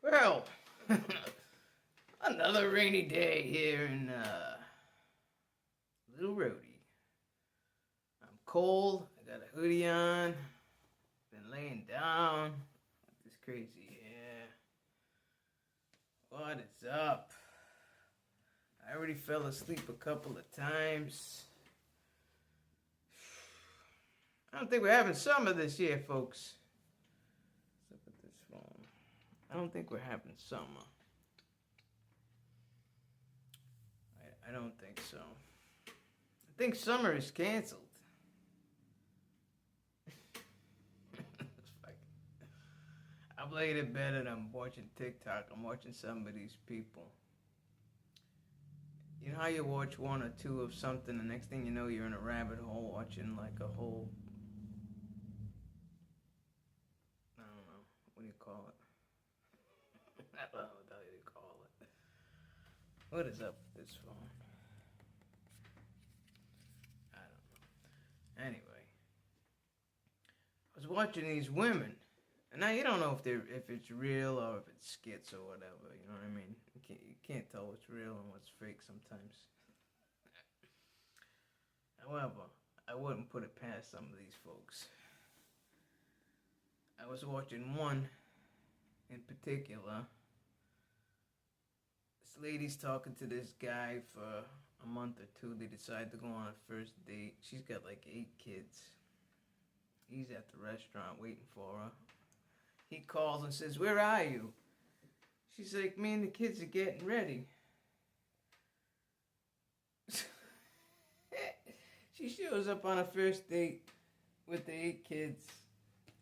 Well, another rainy day here in Little Rhodey. I'm cold. I got a hoodie on. Been laying down. This crazy hair. What is up? I already fell asleep a couple of times. I don't think we're having summer this year, folks. Let's look at this phone. I don't think we're having summer. I don't think so. I think summer is canceled. I'm laying in bed and I'm watching TikTok. I'm watching some of these people. You know how you watch one or two of something, the next thing you know, you're in a rabbit hole watching like a whole. I don't know. What do you call it? I don't know what the hell you call it. What is up with this phone? I don't know. Anyway, I was watching these women. And now you don't know if it's real or if it's skits or whatever. You know what I mean? You can't tell what's real and what's fake sometimes. However, I wouldn't put it past some of these folks. I was watching one in particular. This lady's talking to this guy for a month or two. They decide to go on a first date. She's got like 8 kids. He's at the restaurant waiting for her. He calls and says, "Where are you?" She's like, "Me and the kids are getting ready." She shows up on a first date with the 8 kids.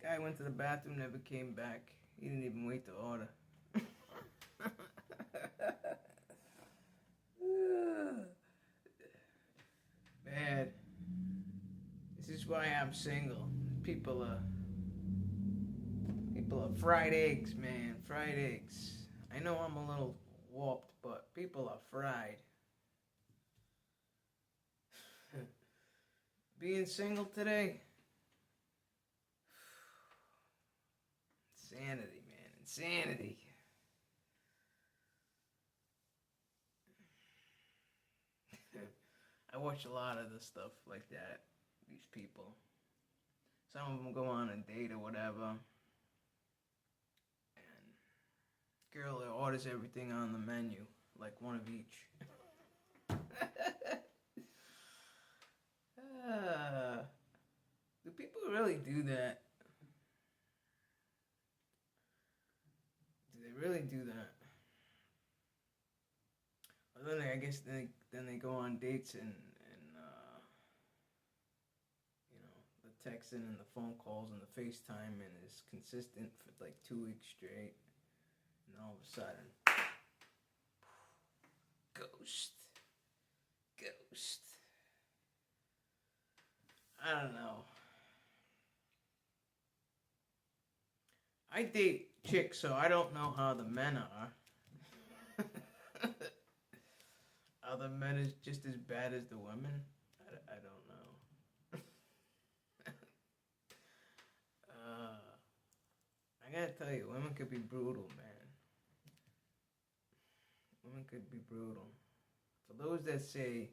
Guy went to the bathroom, never came back. He didn't even wait to order. Man, this is why I'm single. People are fried eggs, man. Fried eggs. I know I'm a little warped, but people are fried. Being single today? Insanity, man. Insanity. I watch a lot of the stuff like that. These people. Some of them go on a date or whatever. Girl orders everything on the menu, like one of each. Do people really do that? Do they really do that? Well, then I guess then they go on dates and you know, the texting and the phone calls and the FaceTime and is consistent for like 2 weeks straight. And all of a sudden, ghost. I don't know. I date chicks, so I don't know how the men are. Are the men is just as bad as the women? I don't know. I gotta tell you, women could be brutal, man. Women could be brutal. For those that say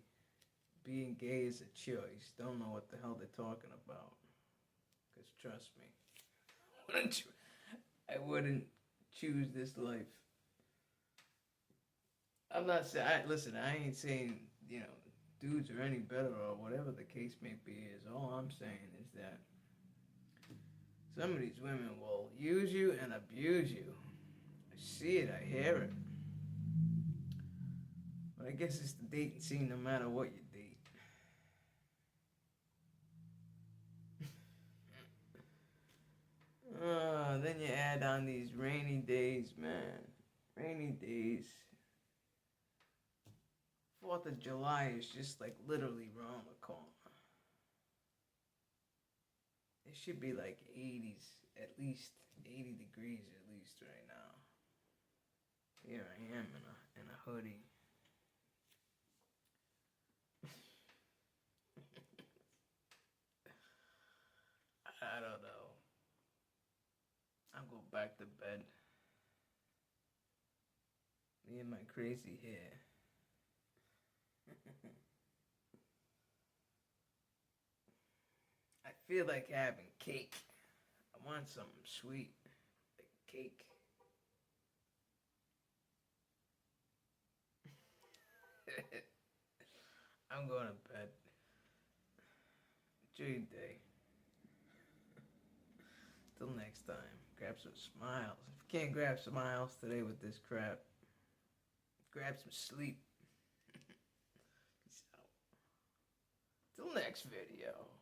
being gay is a choice, don't know what the hell they're talking about. Because trust me, I wouldn't choose this life. I'm not saying, listen, I ain't saying, you know, dudes are any better or whatever the case may be. Is all I'm saying is that some of these women will use you and abuse you. I see it, I hear it. But I guess it's the dating scene no matter what you date. Then you add on these rainy days, man. Rainy days. 4th of July is just like literally around the corner. It should be like 80s, at least 80 degrees at least right now. Here I am in a hoodie. I don't know. I'll go back to bed. Me and my crazy hair. I feel like having cake. I want something sweet, like cake. I'm going to bed. Enjoy your day. Till next time, grab some smiles. If you can't grab smiles today with this crap, grab some sleep. Peace out. Till next video.